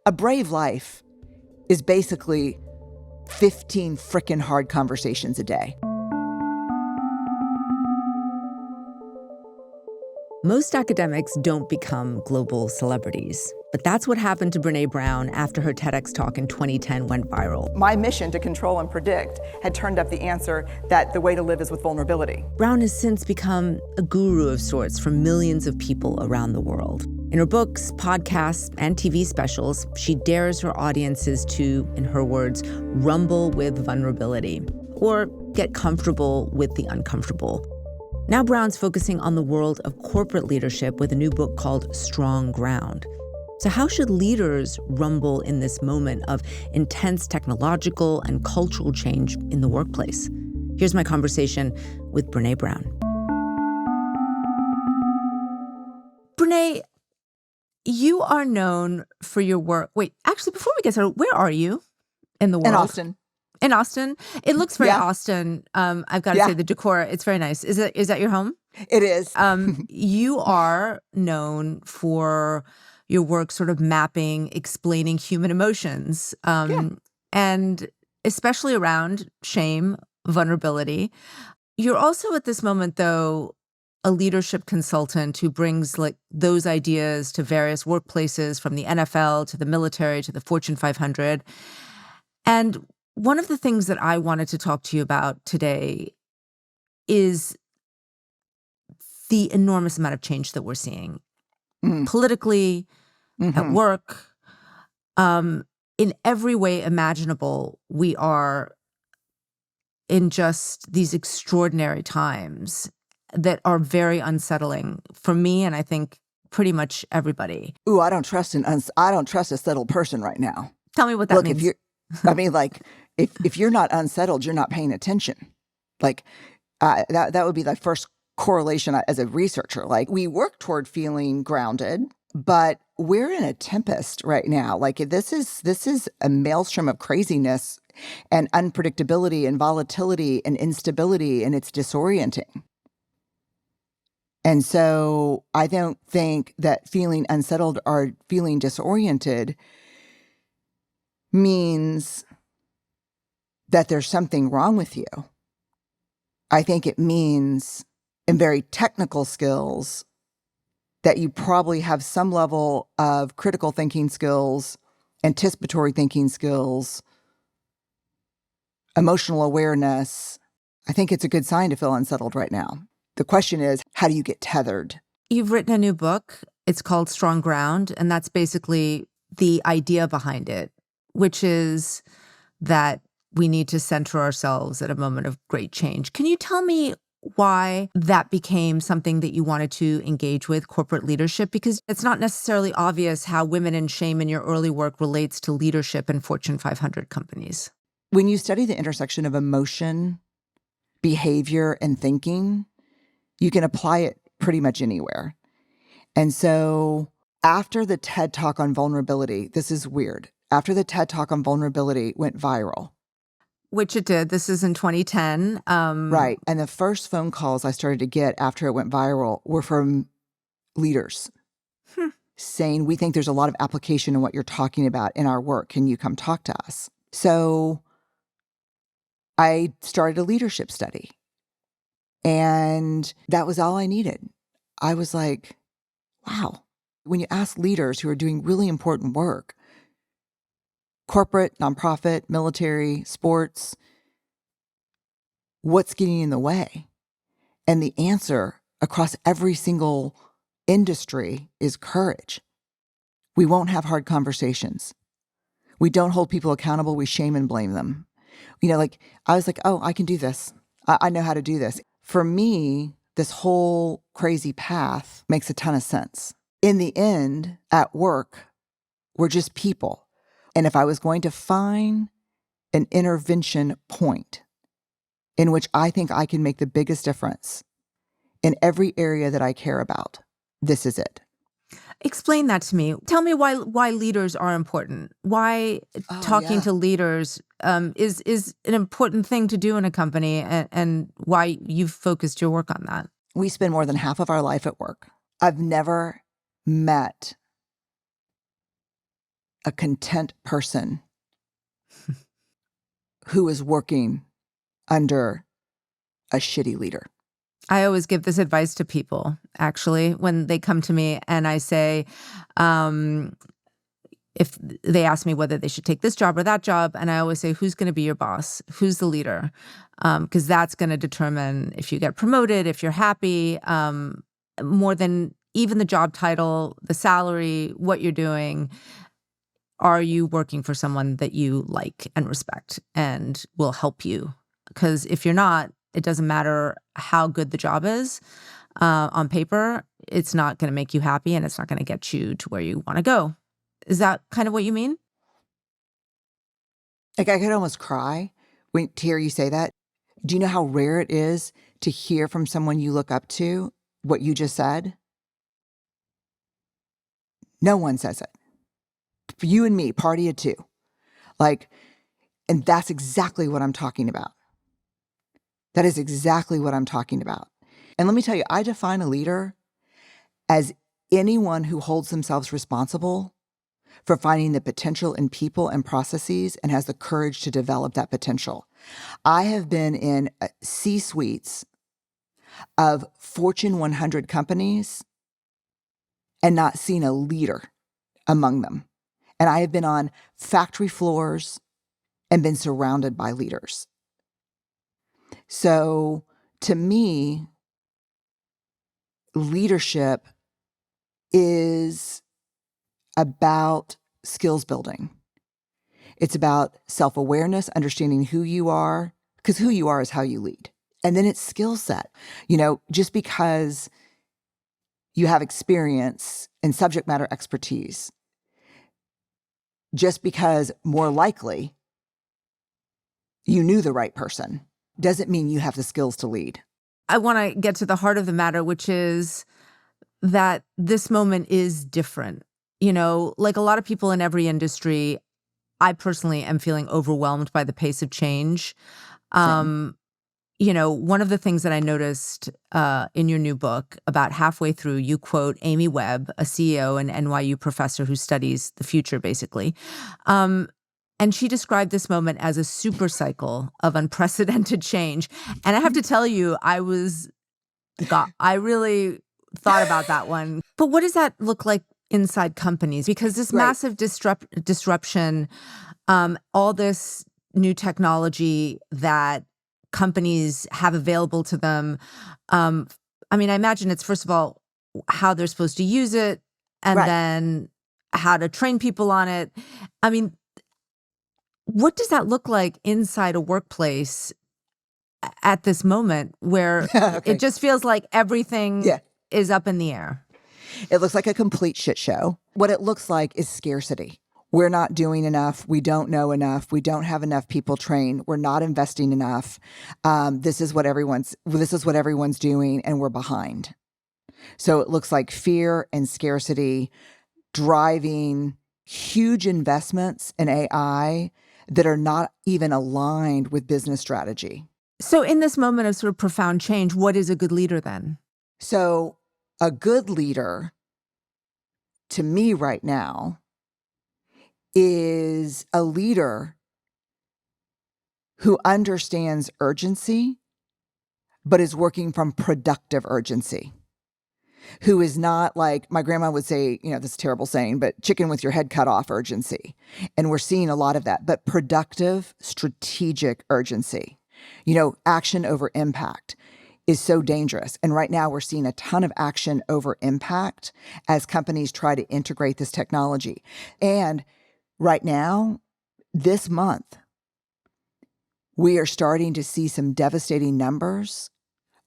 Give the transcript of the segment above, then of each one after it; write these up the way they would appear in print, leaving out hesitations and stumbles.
A brave life is basically 15 frickin' hard conversations a day. Most academics don't become global celebrities, but that's what happened to Brené Brown after her TEDx talk in 2010 went viral. My mission to control and predict had turned up the answer that the way to live is with vulnerability. Brown has since become a guru of sorts for millions of people around the world. In her books, podcasts, and TV specials, she dares her audiences to, in her words, rumble with vulnerability, or get comfortable with the uncomfortable. Now Brown's focusing on the world of corporate leadership with a new book called Strong Ground. So how should leaders rumble in this moment of intense technological and cultural change in the workplace? Here's my conversation with Brené Brown. Brené, you are known for your work. Wait, actually, before we get started, where are you in the world? In Austin. In Austin? It looks very Yeah. Austin. I've got to say the decor, it's very nice. Is that your home? It is. You are known for your work sort of mapping, explaining human emotions, and especially around shame, vulnerability. You're also at this moment, though, a leadership consultant who brings like those ideas to various workplaces, from the NFL to the military to the Fortune 500. And one of the things that I wanted to talk to you about today is the enormous amount of change that we're seeing politically, at work, in every way imaginable. We are in just these extraordinary times that are very unsettling for me, and I think pretty much everybody. Ooh, I don't trust a settled person right now. Tell me what that means. If you're not unsettled, you're not paying attention. That would be the first correlation as a researcher. Like, we work toward feeling grounded, but we're in a tempest right now. Like, this is a maelstrom of craziness and unpredictability and volatility and instability, and it's disorienting. And so I don't think that feeling unsettled or feeling disoriented means that there's something wrong with you. I think it means, in very technical skills, that you probably have some level of critical thinking skills, anticipatory thinking skills, emotional awareness. I think it's a good sign to feel unsettled right now. The question is, how do you get tethered? You've written a new book. It's called Strong Ground, and that's basically the idea behind it, which is that we need to center ourselves at a moment of great change. Can you tell me why that became something that you wanted to engage with corporate leadership? Because it's not necessarily obvious how women and shame in your early work relates to leadership in Fortune 500 companies. When you study the intersection of emotion, behavior, and thinking, you can apply it pretty much anywhere. And so after the TED Talk on vulnerability, this is weird. After the TED Talk on vulnerability went viral. Which it did. This is in 2010. Right. And the first phone calls I started to get after it went viral were from leaders saying, we think there's a lot of application in what you're talking about in our work. Can you come talk to us? So I started a leadership study. And that was all I needed. I was like, wow. When you ask leaders who are doing really important work, corporate, nonprofit, military, sports, what's getting in the way? And the answer across every single industry is courage. We won't have hard conversations. We don't hold people accountable. We shame and blame them. I was like, oh, I can do this. I know how to do this. For me, this whole crazy path makes a ton of sense. In the end, at work, we're just people. And if I was going to find an intervention point in which I think I can make the biggest difference in every area that I care about, this is it. Explain that to me. Tell me why leaders are important. Why talking to leaders is an important thing to do in a company, and why you've focused your work on that. We spend more than half of our life at work. I've never met a content person who is working under a shitty leader. I always give this advice to people, actually, when they come to me and I say, if they ask me whether they should take this job or that job, and I always say, who's going to be your boss? Who's the leader? Because that's going to determine if you get promoted, if you're happy, more than even the job title, the salary, what you're doing. Are you working for someone that you like and respect and will help you? Because if you're not, it doesn't matter how good the job is on paper. It's not going to make you happy, and it's not going to get you to where you want to go. Is that kind of what you mean? Like, I could almost cry to hear you say that. Do you know how rare it is to hear from someone you look up to what you just said? No one says it. For you and me, party of two. Like, and that's exactly what I'm talking about. That is exactly what I'm talking about. And let me tell you, I define a leader as anyone who holds themselves responsible for finding the potential in people and processes and has the courage to develop that potential. I have been in C-suites of Fortune 100 companies and not seen a leader among them. And I have been on factory floors and been surrounded by leaders. So to me, leadership is about skills building. It's about self-awareness, understanding who you are, because who you are is how you lead. And then it's skill set. Just because you have experience and subject matter expertise, just because more likely you knew the right person, doesn't mean you have the skills to lead. I want to get to the heart of the matter, which is that this moment is different. Like a lot of people in every industry, I personally am feeling overwhelmed by the pace of change. One of the things that I noticed in your new book, about halfway through, you quote Amy Webb, a CEO and NYU professor who studies the future, basically. And she described this moment as a super cycle of unprecedented change. And I have to tell you, I really thought about that one. But what does that look like inside companies? Because this massive disruption, all this new technology that companies have available to them. I imagine it's, first of all, how they're supposed to use it, and then how to train people on it. What does that look like inside a workplace at this moment where it just feels like everything is up in the air? It looks like a complete shit show. What it looks like is scarcity. We're not doing enough. We don't know enough. We don't have enough people trained. We're not investing enough. This is what everyone's doing, and we're behind. So it looks like fear and scarcity driving huge investments in AI that are not even aligned with business strategy. So in this moment of sort of profound change, what is a good leader then? So a good leader, to me right now, is a leader who understands urgency, but is working from productive urgency. Who is not, like my grandma would say, this is a terrible saying, but chicken with your head cut off urgency. And we're seeing a lot of that, but productive, strategic urgency. Action over impact is so dangerous. And right now we're seeing a ton of action over impact as companies try to integrate this technology. And right now, this month, we are starting to see some devastating numbers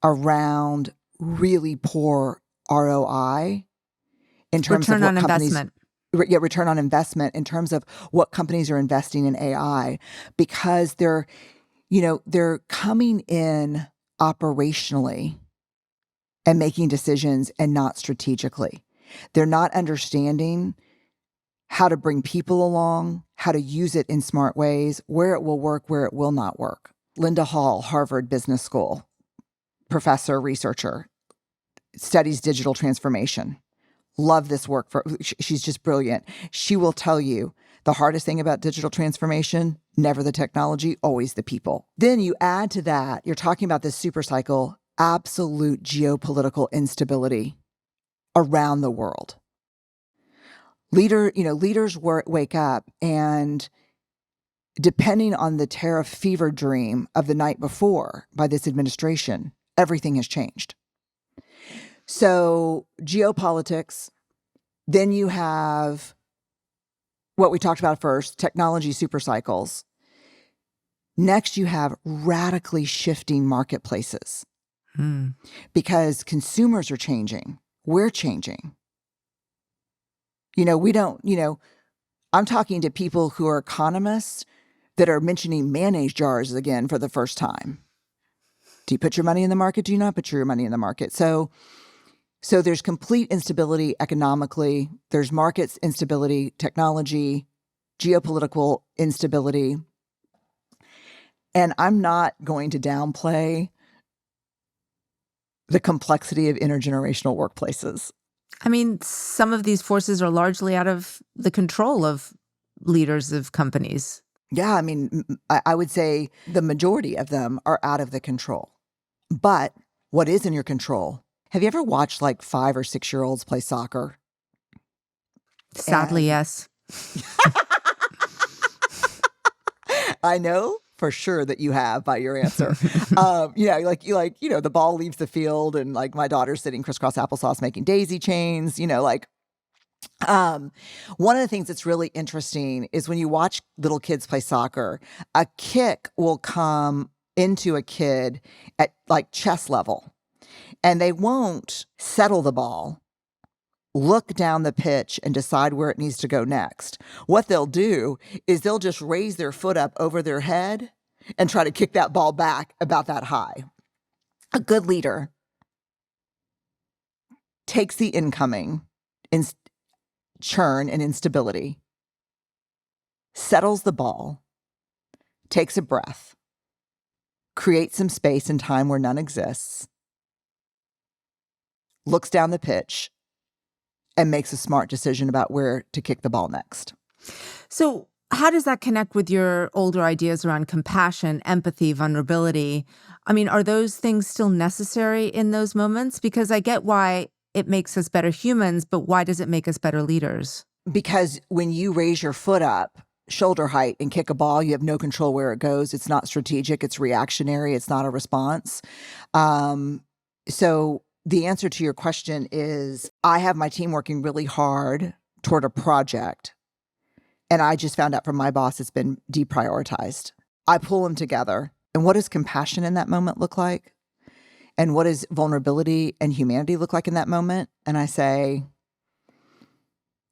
around really poor ROI in terms return of what on companies, investment. Return on investment in terms of what companies are investing in AI, because they're coming in operationally and making decisions and not strategically. They're not understanding how to bring people along, how to use it in smart ways, where it will work, where it will not work. Linda Hall, Harvard Business School, professor, researcher, studies digital transformation. Love this work. She's just brilliant. She will tell you The hardest thing about digital transformation, never the technology, always the people. Then you add to that, you're talking about this super cycle, absolute geopolitical instability around the world. Leaders wake up, and depending on the tariff fever dream of the night before by this administration, everything has changed. So geopolitics, then you have what we talked about first, technology super cycles. Next, you have radically shifting marketplaces because consumers are changing. We're changing. I'm talking to people who are economists that are mentioning mayonnaise jars again for the first time. Do you put your money in the market? Do you not put your money in the market? So there's complete instability economically. There's markets instability, technology, geopolitical instability. And I'm not going to downplay the complexity of intergenerational workplaces. I mean, some of these forces are largely out of the control of leaders of companies. Yeah, I mean, I would say the majority of them are out of the control. But what is in your control? Have you ever watched like 5 or 6-year-olds play soccer? Sadly, yes. I know for sure that you have by your answer. The ball leaves the field and like my daughter's sitting crisscross applesauce making daisy chains, one of the things that's really interesting is when you watch little kids play soccer, a kick will come into a kid at like chest level and they won't settle the ball, look down the pitch and decide where it needs to go next. What they'll do is they'll just raise their foot up over their head and try to kick that ball back about that high. A good leader takes the incoming churn and instability, settles the ball, takes a breath, creates some space and time where none exists, looks down the pitch, and makes a smart decision about where to kick the ball next. So how does that connect with your older ideas around compassion, empathy, vulnerability? I mean, are those things still necessary in those moments? Because I get why it makes us better humans, but why does it make us better leaders? Because when you raise your foot up, shoulder height, and kick a ball, you have no control where it goes. It's not strategic. It's reactionary. It's not a response. So the answer to your question is I have my team working really hard toward a project. And I just found out from my boss it's been deprioritized. I pull them together. And what does compassion in that moment look like? And what does vulnerability and humanity look like in that moment? And I say,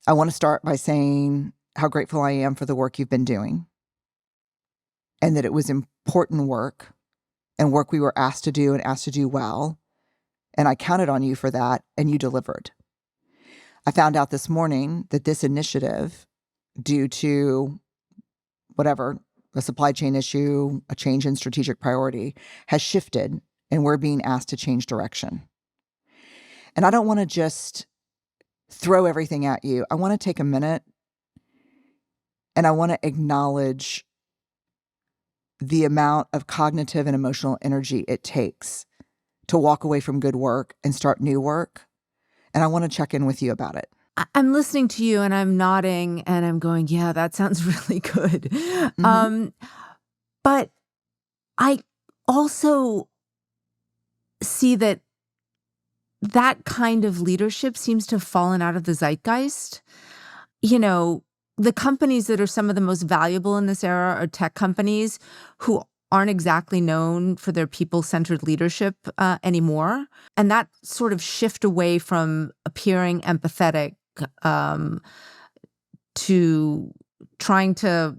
I want to start by saying how grateful I am for the work you've been doing and that it was important work and work we were asked to do and asked to do well. And I counted on you for that and you delivered. I found out this morning that this initiative, due to whatever, a supply chain issue, a change in strategic priority, has shifted and we're being asked to change direction. And I don't want to just throw everything at you. I want to take a minute and I want to acknowledge the amount of cognitive and emotional energy it takes to walk away from good work and start new work. And I want to check in with you about it. I'm listening to you and I'm nodding and I'm going, yeah, that sounds really good. Mm-hmm. But I also see that kind of leadership seems to have fallen out of the zeitgeist. The companies that are some of the most valuable in this era are tech companies who aren't exactly known for their people-centered leadership anymore. And that sort of shift away from appearing empathetic to trying to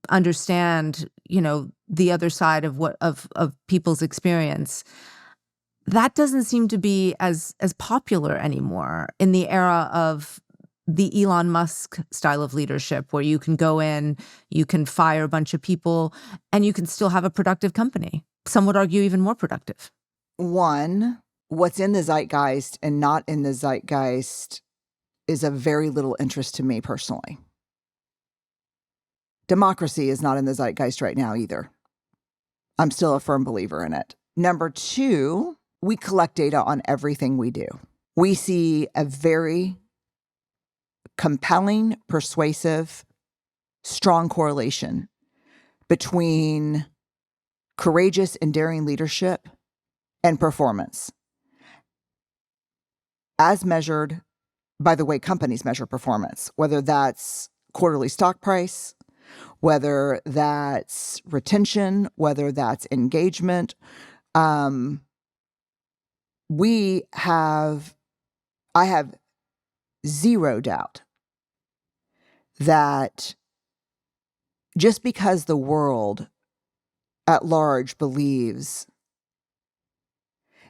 understand, the other side of people's experience. That doesn't seem to be as popular anymore in the era of the Elon Musk style of leadership, where you can go in, you can fire a bunch of people, and you can still have a productive company. Some would argue even more productive. One, what's in the zeitgeist and not in the zeitgeist is of very little interest to me personally. Democracy is not in the zeitgeist right now either. I'm still a firm believer in it. Number two, we collect data on everything we do. We see a very compelling, persuasive, strong correlation between courageous and daring leadership and performance, as measured by the way companies measure performance, whether that's quarterly stock price, whether that's retention, whether that's engagement. I have zero doubt that just because the world at large believes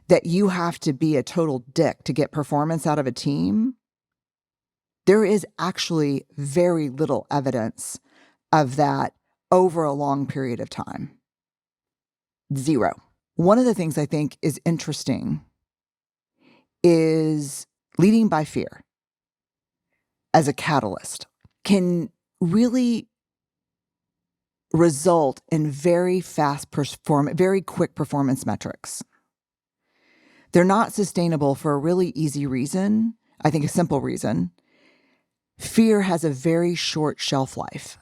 that you have to be a total dick to get performance out of a team, there is actually very little evidence of that over a long period of time. Zero. One of the things I think is interesting is leading by fear as a catalyst can really result in very quick performance metrics. They're not sustainable for a really easy reason. I think a simple reason. Fear has a very short shelf life.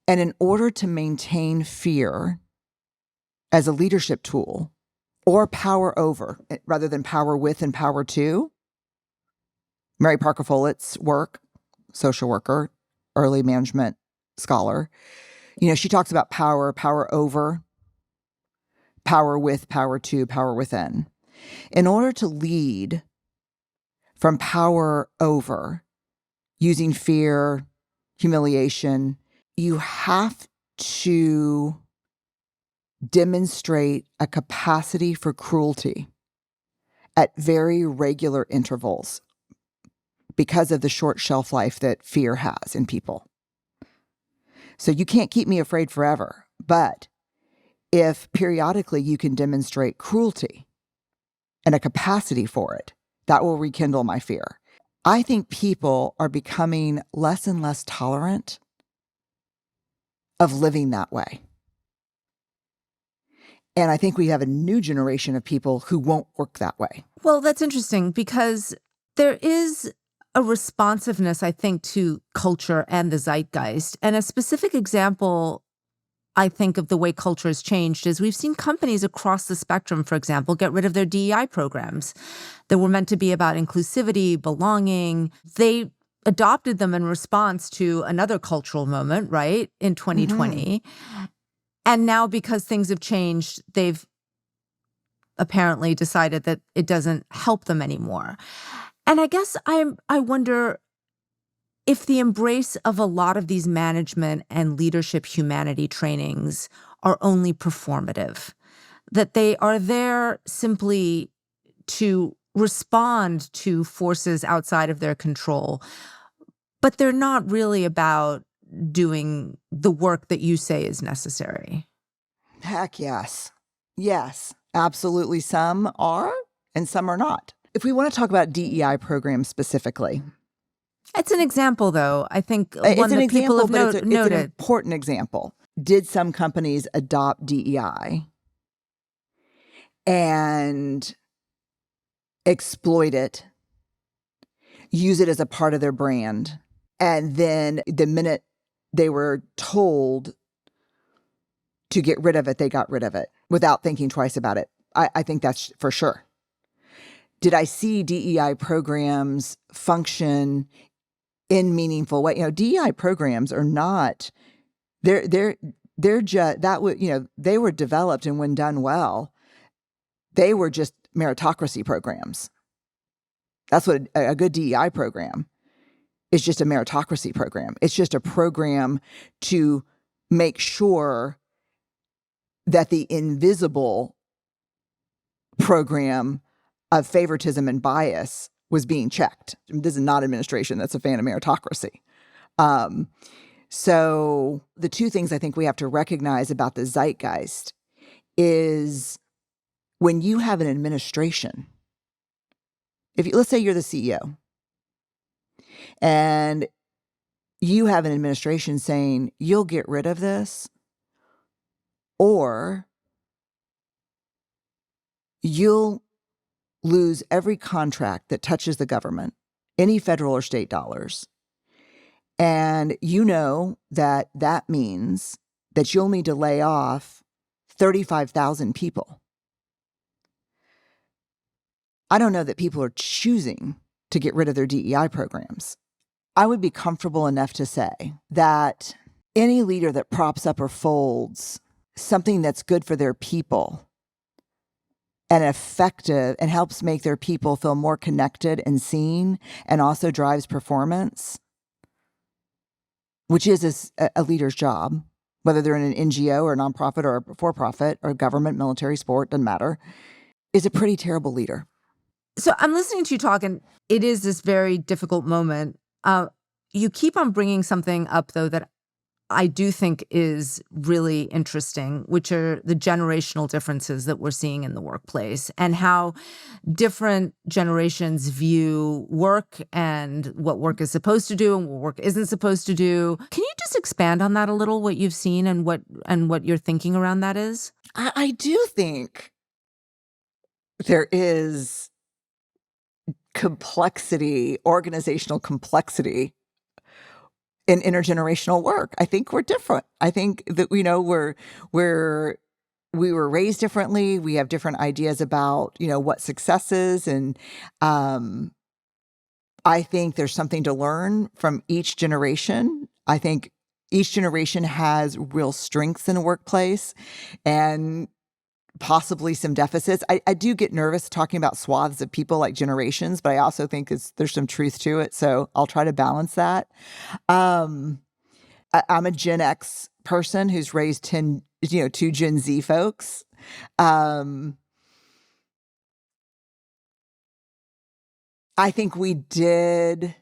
And in order to maintain fear as a leadership tool, or power over, rather than power with and power to, Mary Parker Follett's work, social worker, early management scholar, she talks about power over, power with, power to, power within. In order to lead from power over, using fear, humiliation, you have to demonstrate a capacity for cruelty at very regular intervals because of the short shelf life that fear has in people. So you can't keep me afraid forever, but if periodically you can demonstrate cruelty and a capacity for it, that will rekindle my fear. I think people are becoming less and less tolerant of living that way. And I think we have a new generation of people who won't work that way. Well, that's interesting because there is a responsiveness, I think, to culture and the zeitgeist. And a specific example, I think, of the way culture has changed is we've seen companies across the spectrum, for example, get rid of their DEI programs that were meant to be about inclusivity, belonging. They adopted them in response to another cultural moment, right, in 2020. Mm-hmm. And now, because things have changed, they've apparently decided that it doesn't help them anymore. And I guess I wonder if the embrace of a lot of these management and leadership humanity trainings are only performative, that they are there simply to respond to forces outside of their control, but they're not really about doing the work that you say is necessary. Heck yes. Yes, absolutely. Some are and some are not. If we want to talk about DEI programs specifically. It's an example, though. I think it's one an that example, people have but it's noted. an important example. Did some companies adopt DEI and exploit it, use it as a part of their brand, and then the minute they were told to get rid of it, they got rid of it without thinking twice about it? I think that's for sure. Did I see DEI programs function in meaningful way? DEI programs are not, they're just, that would, they were developed, and when done well, they were just meritocracy programs. That's what a good DEI program is, just a meritocracy program. It's just a program to make sure that the invisible program of favoritism and bias was being checked. This is not an administration that's a fan of meritocracy. So the two things I think we have to recognize about the zeitgeist is when you have an administration, let's say you're the CEO and you have an administration saying, you'll get rid of this, or you'll lose every contract that touches the government, any federal or state dollars. And you know that that means that you'll need to lay off 35,000 people. I don't know that people are choosing to get rid of their DEI programs. I would be comfortable enough to say that any leader that props up or folds something that's good for their people and effective and helps make their people feel more connected and seen and also drives performance, which is a leader's job, whether they're in an NGO or a nonprofit or a for-profit or government, military, sport, doesn't matter, is a pretty terrible leader. So I'm listening to you talk, and it is this very difficult moment. You keep on bringing something up, though, that I do think is really interesting, which are the generational differences that we're seeing in the workplace and how different generations view work and what work is supposed to do and what work isn't supposed to do. Can you just expand on that a little, what you've seen and what your thinking around that is? I do think there is complexity, organizational complexity in intergenerational work. I think we're different. I think that, we were raised differently. We have different ideas about, what success is. And I think there's something to learn from each generation. I think each generation has real strengths in a workplace and possibly some deficits. I do get nervous talking about swaths of people like generations, but I also think there's some truth to it. So I'll try to balance that. I'm a Gen X person who's raised two Gen Z folks. I think we did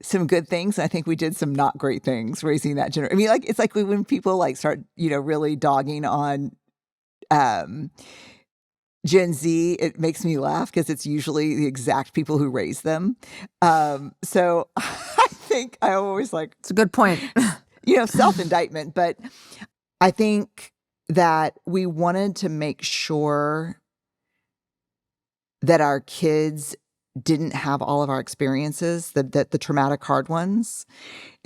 some good things. I think we did some not great things raising that generation. I mean, it's like when people start, really dogging on Gen Z, it makes me laugh because it's usually the exact people who raise them. So I think I always it's a good point. Self-indictment, but I think that we wanted to make sure that our kids didn't have all of our experiences, the traumatic hard ones.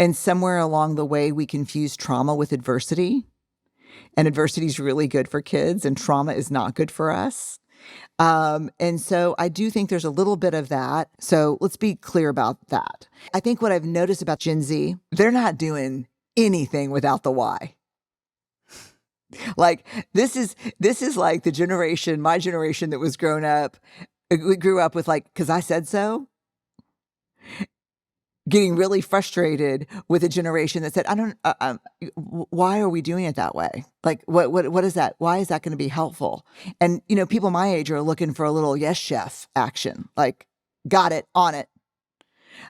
And somewhere along the way, we confused trauma with adversity. And adversity is really good for kids, and trauma is not good for us. And so I do think there's a little bit of that. So let's be clear about that. I think what I've noticed about Gen Z, they're not doing anything without the why. This is like the generation, my generation that was we grew up with because I said so. Getting really frustrated with a generation that said, I don't, why are we doing it that way? What is that? Why is that going to be helpful? And, people my age are looking for a little yes, chef action, got it, on it.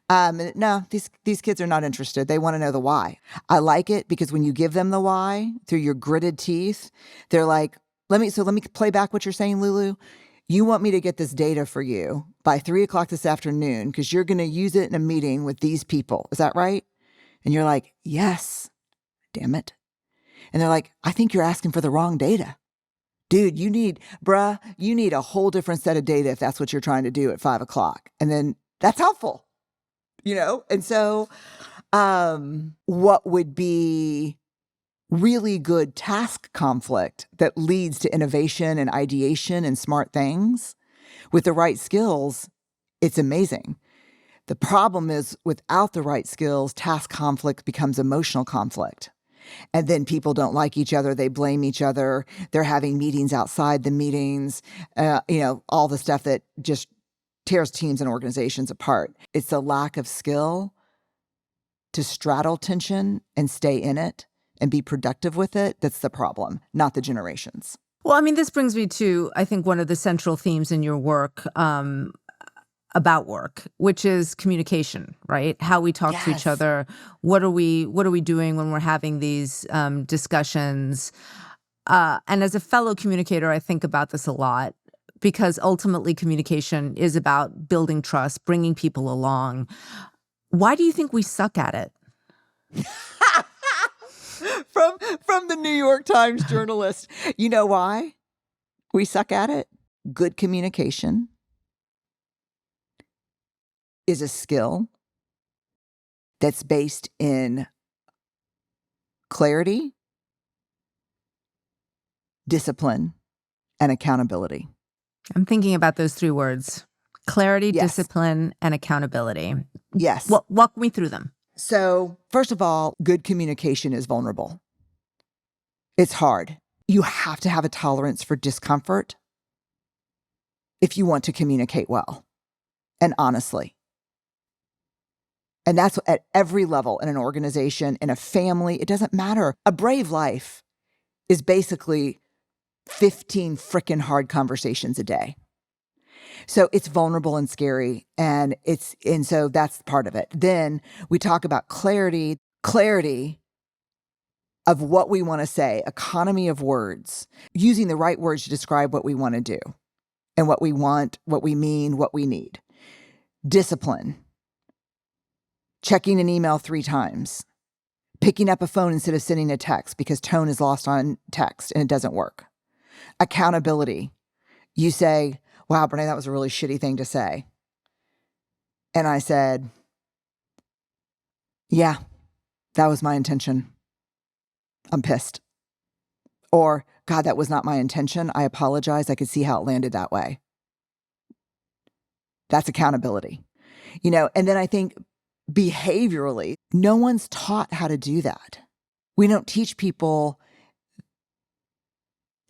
No, these kids are not interested. They want to know the why. I like it because when you give them the why through your gritted teeth, they're like, let me play back what you're saying, Lulu. You want me to get this data for you by 3:00 this afternoon because you're going to use it in a meeting with these people. Is that right? And you're like, yes, damn it. And they're like, I think you're asking for the wrong data. Dude, you need a whole different set of data if that's what you're trying to do at 5:00. And then that's helpful, And so what would be really good task conflict that leads to innovation and ideation and smart things with the right skills, it's amazing. The problem is without the right skills, task conflict becomes emotional conflict. And then people don't like each other. They blame each other. They're having meetings outside the meetings, all the stuff that just tears teams and organizations apart. It's the lack of skill to straddle tension and stay in it and be productive with it that's the problem, not the generations. Well, I mean, this brings me to, I think, one of the central themes in your work about work, which is communication, right? How we talk to each other. What are we doing when we're having these discussions? And as a fellow communicator, I think about this a lot because ultimately communication is about building trust, bringing people along. Why do you think we suck at it? From the New York Times journalist. You know why we suck at it? Good communication is a skill that's based in clarity, discipline, and accountability. I'm thinking about those three words: clarity, Yes. discipline, and accountability. Yes. Walk me through them. So, first of all, good communication is vulnerable. It's hard. You have to have a tolerance for discomfort if you want to communicate well and honestly. And that's at every level in an organization, in a family. It doesn't matter. A brave life is basically 15 frickin' hard conversations a day. So it's vulnerable and scary. And so that's part of it. Then we talk about clarity of what we want to say, economy of words, using the right words to describe what we want to do and what we want, what we mean, what we need. Discipline, checking an email 3 times, picking up a phone instead of sending a text because tone is lost on text and it doesn't work. Accountability, you say, wow, Brené, that was a really shitty thing to say. And I said, yeah, that was my intention. I'm pissed. Or, God, that was not my intention. I apologize. I could see how it landed that way. That's accountability. And then I think behaviorally, no one's taught how to do that. We don't teach people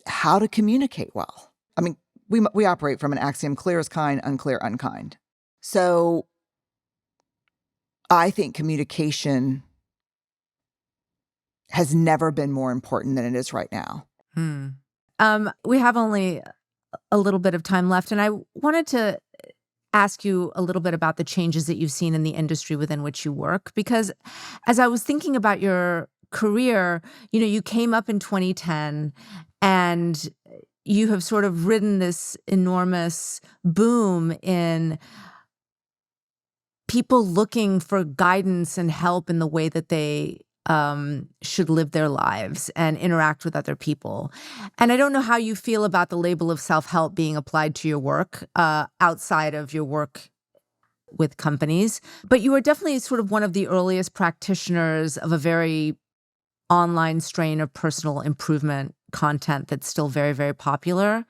how to communicate well. I mean, we operate from an axiom: clear is kind, unclear, unkind. So I think communication has never been more important than it is right now. We have only a little bit of time left, and I wanted to ask you a little bit about the changes that you've seen in the industry within which you work, because as I was thinking about your career, you came up in 2010 and you have sort of ridden this enormous boom in people looking for guidance and help in the way that they should live their lives and interact with other people. And I don't know how you feel about the label of self-help being applied to your work outside of your work with companies, but you are definitely sort of one of the earliest practitioners of a very online strain of personal improvement content that's still very, very popular.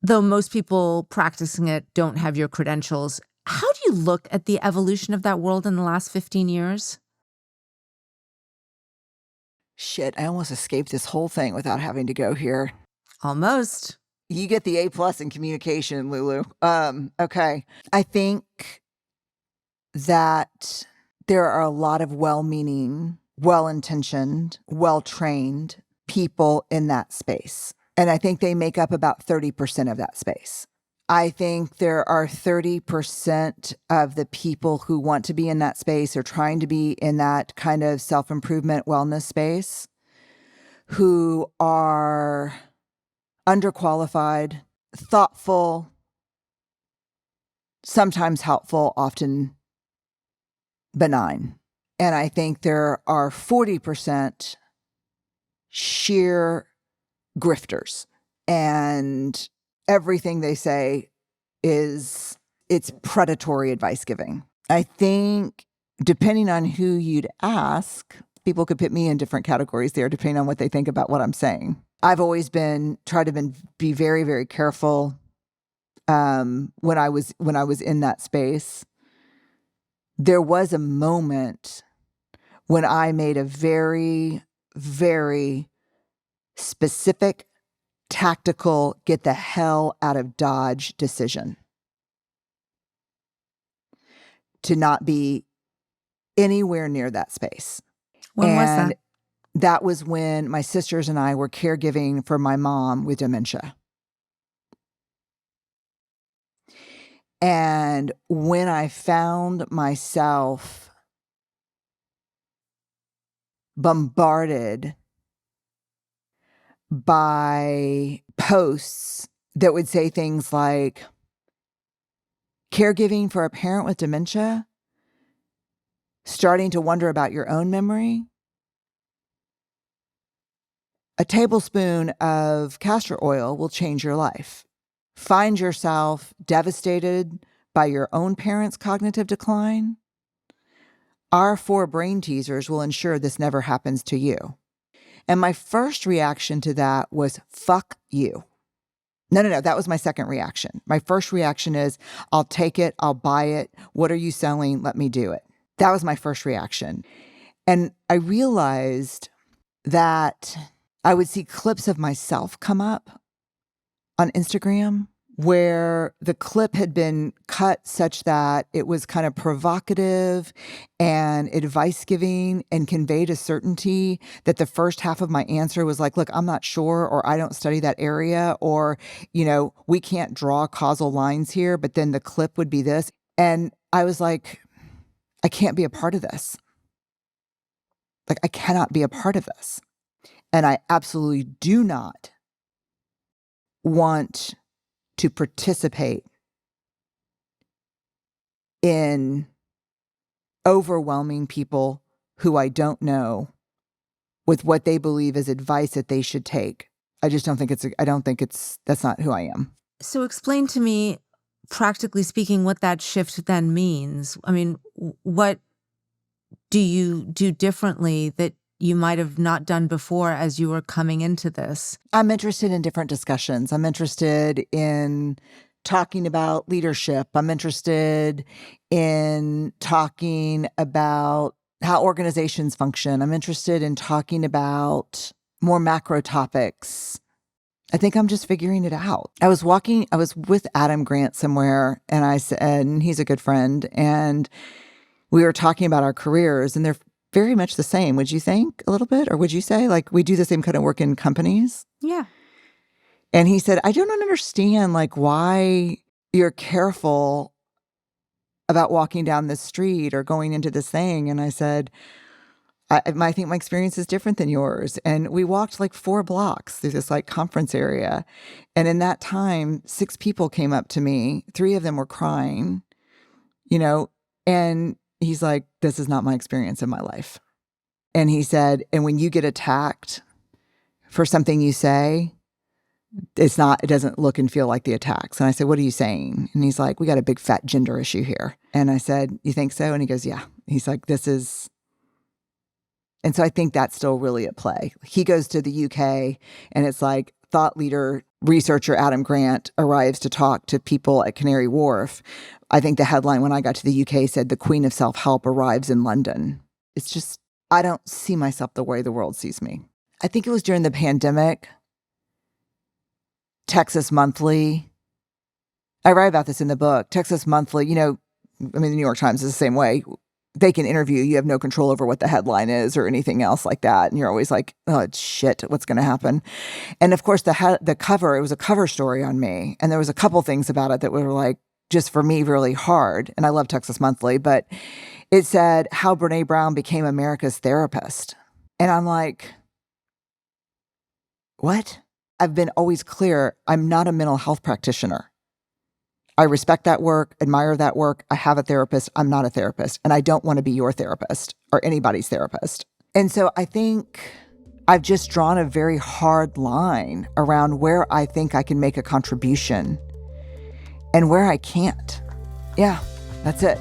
Though most people practicing it don't have your credentials, how do you look at the evolution of that world in the last 15 years? Shit, I almost escaped this whole thing without having to go here. Almost. You get the A+ in communication, Lulu. Okay. I think that there are a lot of well-meaning, well-intentioned, well-trained people in that space. And I think they make up about 30% of that space. I think there are 30% of the people who want to be in that space or trying to be in that kind of self-improvement wellness space who are underqualified, thoughtful, sometimes helpful, often benign. And I think there are 40% sheer grifters. And everything they say it's predatory advice giving. I think depending on who you'd ask, people could put me in different categories there depending on what they think about what I'm saying. I've always tried to be very, very careful when I was in that space. There was a moment when I made a very, very specific, tactical, get the hell out of Dodge decision to not be anywhere near that space. When was that? That was when my sisters and I were caregiving for my mom with dementia. And when I found myself bombarded by posts that would say things like, caregiving for a parent with dementia? starting to wonder about your own memory, a tablespoon of castor oil will change your life. Find yourself devastated by your own parents' cognitive decline. Our 4 brain teasers will ensure this never happens to you. And my first reaction to that was, fuck you. No, that was my second reaction. My first reaction is, I'll take it, I'll buy it. What are you selling? Let me do it. That was my first reaction. And I realized that I would see clips of myself come up on Instagram where the clip had been cut such that it was kind of provocative and advice-giving and conveyed a certainty that the first half of my answer was like, look, I'm not sure, or I don't study that area, or, we can't draw causal lines here, but then the clip would be this. And I was like, I can't be a part of this. Like, I cannot be a part of this. And I absolutely do not want to participate in overwhelming people who I don't know with what they believe is advice that they should take. I just don't think that's not who I am. So explain to me, practically speaking, what that shift then means. I mean, what do you do differently that you might have not done before as you were coming into this? I'm interested in different discussions. I'm interested in talking about leadership. I'm interested in talking about how organizations function. I'm interested in talking about more macro topics. I think I'm just figuring it out. I was with Adam Grant somewhere, and I said, and he's a good friend, and we were talking about our careers, and they're very much the same. Would you think a little bit? Or would you say like we do the same kind of work in companies? Yeah. And he said, I don't understand like why you're careful about walking down this street or going into this thing. And I said, I think my experience is different than yours. And we walked like 4 blocks through this like conference area. And in that time, 6 people came up to me. 3 of them were crying, and he's like, this is not my experience in my life. And he said, and when you get attacked for something you say, it doesn't look and feel like the attacks. And I said, what are you saying? And he's like, we got a big fat gender issue here. And I said, you think so? And he goes, yeah. He's like, and so I think that's still really at play. He goes to the UK, and it's like thought leader, researcher Adam Grant arrives to talk to people at Canary Wharf. I think the headline when I got to the UK said, the Queen of Self-Help arrives in London. It's just, I don't see myself the way the world sees me. I think it was during the pandemic, Texas Monthly. I write about this in the book. Texas Monthly, the New York Times is the same way. They can interview. You have no control over what the headline is or anything else like that. And you're always like, oh, shit, what's going to happen? And of course, the cover, it was a cover story on me. And there was a couple things about it that were like, just for me, really hard. And I love Texas Monthly, but it said how Brené Brown became America's therapist. And I'm like, what? I've been always clear, I'm not a mental health practitioner. I respect that work, admire that work. I have a therapist. I'm not a therapist. And I don't want to be your therapist or anybody's therapist. And so I think I've just drawn a very hard line around where I think I can make a contribution and where I can't. Yeah, that's it.